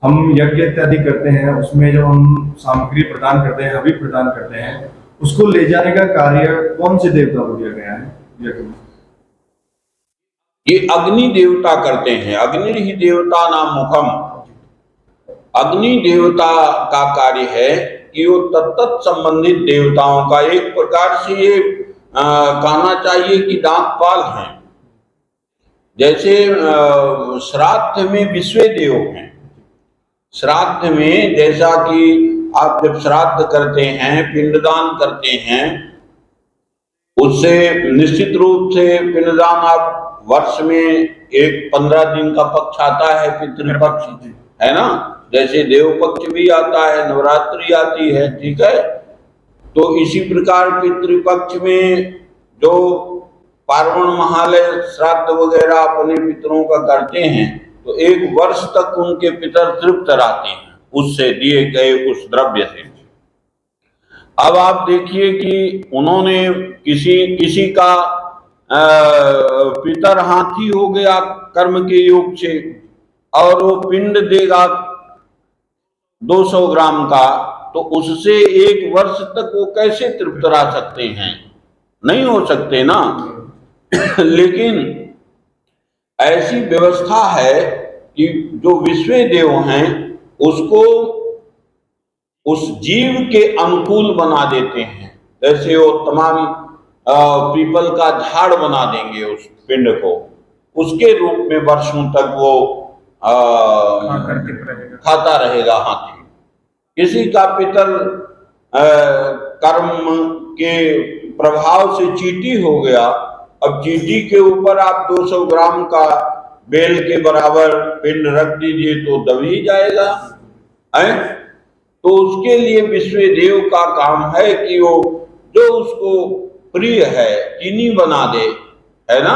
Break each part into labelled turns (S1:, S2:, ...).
S1: हम यज्ञ इत्यादि करते हैं, उसमें जब हम सामग्री प्रदान करते हैं, हवि प्रदान करते हैं, उसको ले जाने का कार्य कौन से देवता को दिया गया है यज्ञ में?
S2: ये अग्नि देवता करते हैं। अग्नि ही देवता नाम मुखम। अग्नि देवता का कार्य है कि वो तत्त संबंधित देवताओं का एक प्रकार से ये कहना चाहिए कि दांतपाल हैं। जैसे श्राद्ध में विश्व देव हैं। श्राद्ध में जैसा कि आप जब श्राद्ध करते हैं, पिंडदान करते हैं, उससे निश्चित रूप से पिंडदान आप वर्ष में एक 15 दिन का पक्ष आता है, पितृपक्ष, है ना। जैसे देव पक्ष भी आता है, नवरात्रि आती है, ठीक है। तो इसी प्रकार पितृपक्ष में जो पार्वण महालय श्राद्ध वगैरह अपने पितरों का करते हैं, तो एक वर्ष तक उनके पितर तृप्त रहते हैं उससे दिए गए उस द्रव्य से। अब आप देखिए कि उन्होंने किसी का पितर हाथी हो गया कर्म के योग से, और वो पिंड देगा 200 ग्राम का, तो उससे एक वर्ष तक वो कैसे तृप्त रह सकते हैं? नहीं हो सकते ना। लेकिन ऐसी व्यवस्था है कि जो विश्व देव हैं उसको उस जीव के अनुकूल बना देते हैं। जैसे वो तमाम पीपल का झाड़ बना देंगे उस पिंड को, उसके रूप में वर्षों तक वो खाता रहेगा हाथी। किसी का पितर कर्म के प्रभाव से चींटी हो गया, अब चींटी के ऊपर आप 200 ग्राम का बेल के बराबर पिंड रख दीजिए तो दब ही जाएगा, है। तो उसके लिए विश्व देव का काम है कि वो जो उसको प्रिय है चीनी बना दे, है ना,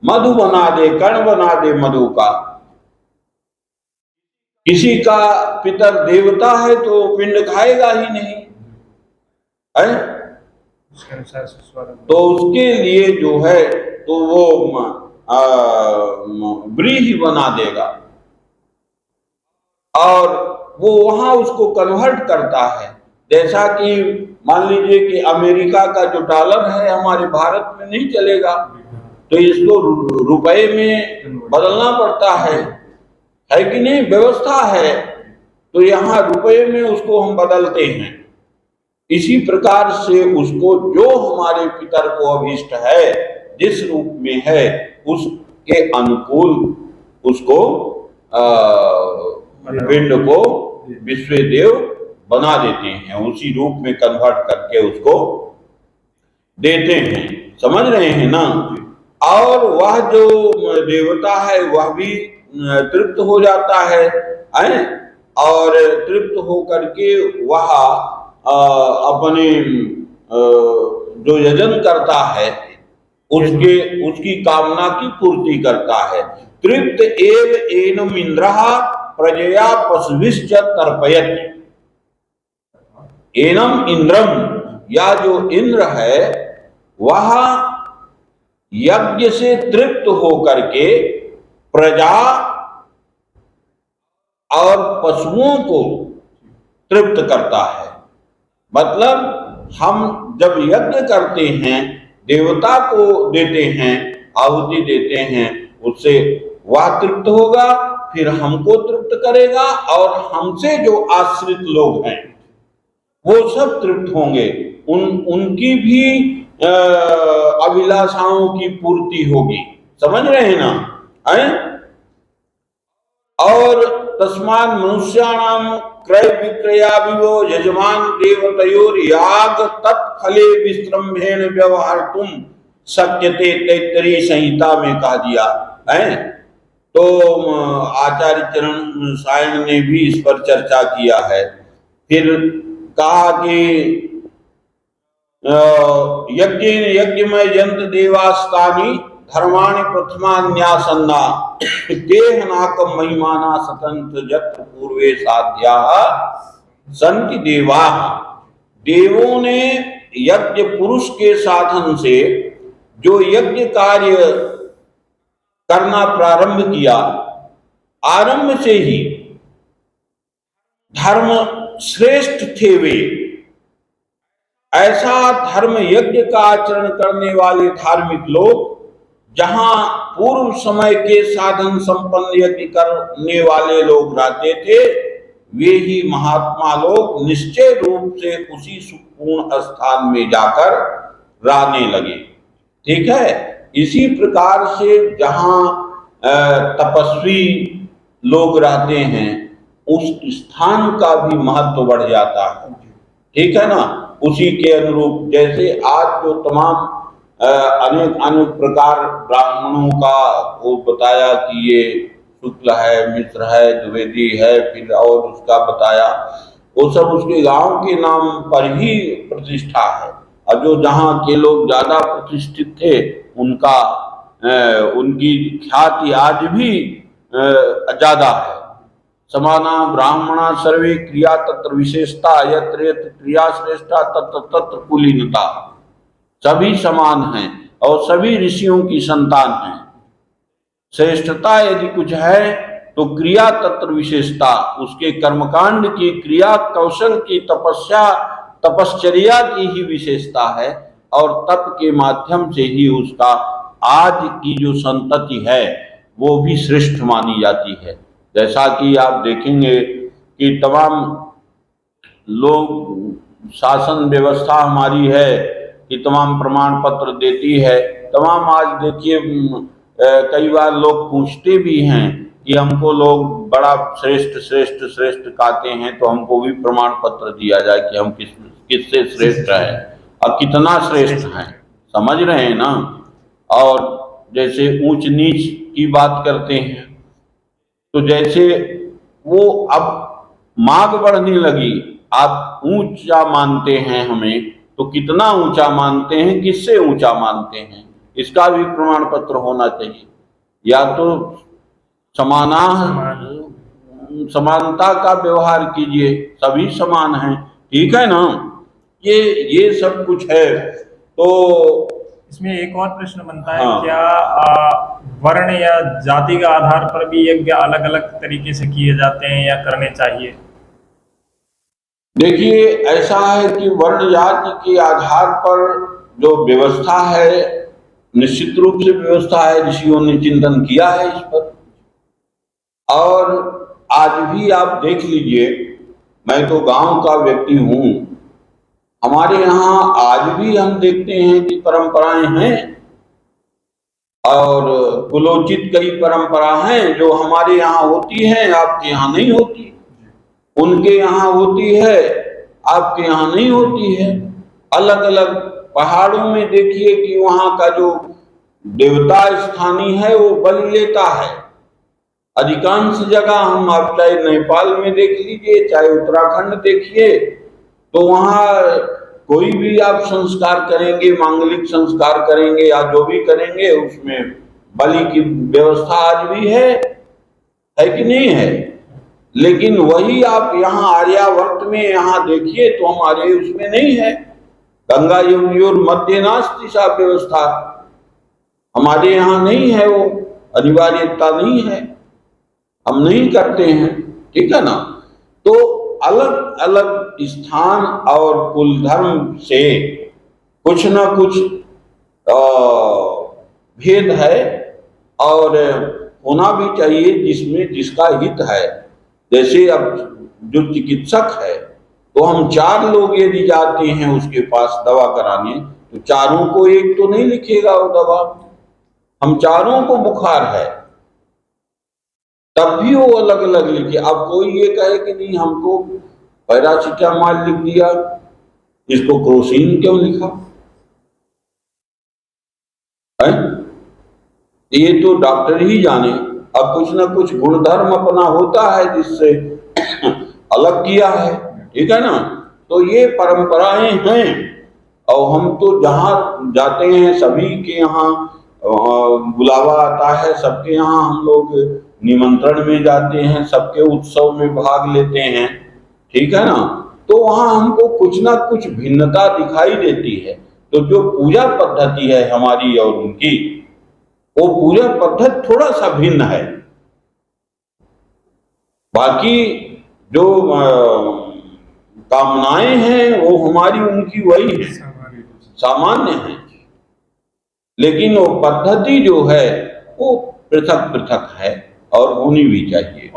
S2: मधु बना दे, कण बना दे मधु का। किसी का पितर देवता है तो पिंड खाएगा ही नहीं, है। तो उसके लिए जो है तो वो व्रीहि बना देगा, और वो वहां उसको कन्वर्ट करता है। जैसा कि मान लीजिए कि अमेरिका का जो डॉलर है हमारे भारत में नहीं चलेगा, तो इसको रुपए में बदलना पड़ता है कि नहीं, व्यवस्था है। तो यहाँ रुपए में उसको हम बदलते हैं। इसी प्रकार से उसको जो हमारे पितर को अभीष्ट है, जिस रूप में है, उसके अनुकूल उसको पिंड को विश्व देव बना देते हैं, उसी रूप में कन्वर्ट करके उसको देते हैं। समझ रहे हैं ना। और वह जो देवता है वह भी तृप्त हो जाता है, और तृप्त हो करके वह अपने जो यजन करता है उसकी कामना की पूर्ति करता है। तृप्त एव एनम इंद्रः प्रजया पशुभिश्च तर्पयति। एनम इंद्रम, या जो इंद्र है वह यज्ञ से तृप्त होकर के प्रजा और पशुओं को तृप्त करता है। मतलब हम जब यज्ञ करते हैं, देवता को देते हैं, आहुति देते हैं, उससे वह तृप्त होगा, फिर हमको तृप्त करेगा, और हमसे जो आश्रित लोग हैं वो सब तृप्त होंगे। उनकी भी अभिलाषाओं की पूर्ति होगी। समझ रहे हैं ना, है? और तस्मात् मनुष्याणाम क्रय विक्रयाविवो यजमान देवतयोर याग तत्फले विस्त्रम्भेण व्यवहारतुम शक्यते, तैत्तरीय संहिता में कहा दिया है। तो आचार्य चरण सायण ने भी इस पर चर्चा किया है। फिर कहा कि यज्ञमय यंत्र देवास्तानि धर्माणि प्रथमान्यासन्ना देहनाकम महिमाना स्वतंत्र यत्र पूर्वे साध्या संति देवा। देवों ने यज्ञ पुरुष के साधन से जो यज्ञ कार्य करना प्रारंभ किया, आरंभ से ही धर्म श्रेष्ठ थे वे, ऐसा धर्म यज्ञ का आचरण करने वाले धार्मिक लोग, जहां पूर्व समय के साधन संपन्न यज्ञ करने वाले लोग रहते थे, वे ही महात्मा लोग निश्चय रूप से उसी सुखपूर्ण स्थान में जाकर रहने लगे। ठीक है, इसी प्रकार से जहां तपस्वी लोग रहते हैं, उस स्थान का भी महत्व बढ़ जाता है। ठीक है ना, उसी के अनुरूप जैसे आज जो तमाम अनेक प्रकार ब्राह्मणों का वो बताया कि ये शुक्ल है, मिश्र है, द्विवेदी है, फिर और उसका बताया, वो सब उसके गांव के नाम पर ही प्रतिष्ठा है। और जो जहाँ के लोग ज्यादा प्रतिष्ठित थे, उनका उनकी ख्याति आज भी ज्यादा है। समाना ब्राह्मणा सर्वे क्रिया तत्र विशेषता, यत्र यत्र क्रिया श्रेष्ठा तत्र तत्र कुलीनता। सभी समान हैं और सभी ऋषियों की संतान हैं। श्रेष्ठता यदि कुछ है तो क्रिया तत्र विशेषता, उसके कर्मकांड की, क्रिया कौशल की, तपश्चर्या की ही विशेषता है, और तप के माध्यम से ही उसका आज की जो संतति है वो भी श्रेष्ठ मानी जाती है। जैसा कि आप देखेंगे कि तमाम लोग, शासन व्यवस्था हमारी है कि तमाम प्रमाण पत्र देती है, तमाम आज देखिए कई बार लोग पूछते भी हैं कि हमको लोग बड़ा श्रेष्ठ श्रेष्ठ श्रेष्ठ कहते हैं, तो हमको भी प्रमाण पत्र दिया जाए कि हम किससे श्रेष्ठ हैं और कितना श्रेष्ठ हैं, समझ रहे हैं ना। और जैसे ऊंच नीच की बात करते हैं, तो जैसे वो अब मांग बढ़ने लगी, आप ऊंचा मानते हैं हमें, तो कितना ऊंचा मानते हैं, किससे ऊंचा मानते हैं, इसका भी प्रमाण पत्र होना चाहिए। या तो समानता का व्यवहार कीजिए, सभी समान हैं, ठीक है ना। ये सब कुछ है। तो
S3: इसमें एक और प्रश्न बनता है, क्या वर्ण या जाति का आधार पर भी यज्ञ अलग अलग तरीके से किए जाते हैं या करने चाहिए?
S2: देखिए, ऐसा है कि वर्ण जाति के आधार पर जो व्यवस्था है, निश्चित रूप से व्यवस्था है, ऋषियों ने चिंतन किया है इस पर। और आज भी आप देख लीजिए, मैं तो गांव का व्यक्ति हूं, हमारे यहाँ आज भी हम देखते हैं कि परंपराएं हैं, और कुलोचित कई परंपरा हैं जो हमारे यहाँ होती हैं, आपके यहाँ नहीं होती, उनके यहाँ होती है, आपके यहाँ नहीं होती है। अलग अलग पहाड़ों में देखिए कि वहाँ का जो देवता स्थानीय है वो बलि लेता है। अधिकांश जगह हम, आप चाहे नेपाल में देख लीजिए, चाहे उत्तराखंड देखिए, तो वहाँ कोई भी आप संस्कार करेंगे, मांगलिक संस्कार करेंगे या जो भी करेंगे, उसमें बलि की व्यवस्था आज भी है कि नहीं है। लेकिन वही आप यहाँ आर्यावर्त में यहाँ देखिए तो हमारे उसमें नहीं है। गंगा यमुनोर मध्य नास्ति सा व्यवस्था हमारे यहाँ नहीं है, वो अनिवार्यता नहीं है, हम नहीं करते हैं, ठीक है ना। तो अलग अलग स्थान और कुल धर्म से कुछ ना कुछ भेद है, और होना भी चाहिए जिसमें जिसका हित है। जैसे अब जो चिकित्सक है, तो हम 4 लोग यदि जाते हैं उसके पास दवा कराने, तो चारों को एक तो नहीं लिखेगा वो दवा, हम चारों को बुखार है तब भी वो अलग अलग लिखे। अब कोई ये कहे कि नहीं हमको पैरासिटामॉल लिख दिया, इसको क्रोसिन क्यों लिखा है, ये तो डॉक्टर ही जाने। अब कुछ ना कुछ गुणधर्म अपना होता है जिससे अलग किया है, ठीक है ना। तो ये परंपराएं हैं, और हम तो जहाँ जाते हैं सभी के यहाँ बुलावा आता है, सबके यहाँ हम लोग निमंत्रण में जाते हैं, सबके उत्सव में भाग लेते हैं, ठीक है ना। तो वहाँ हमको कुछ ना कुछ भिन्नता दिखाई देती है। तो जो पूजा पद्धति है हमारी और उनकी, वो पूजा पद्धति थोड़ा सा भिन्न है। बाकी जो कामनाएं हैं वो हमारी उनकी वही है, सामान्य है, लेकिन वो पद्धति जो है वो पृथक पृथक है और होनी भी चाहिए।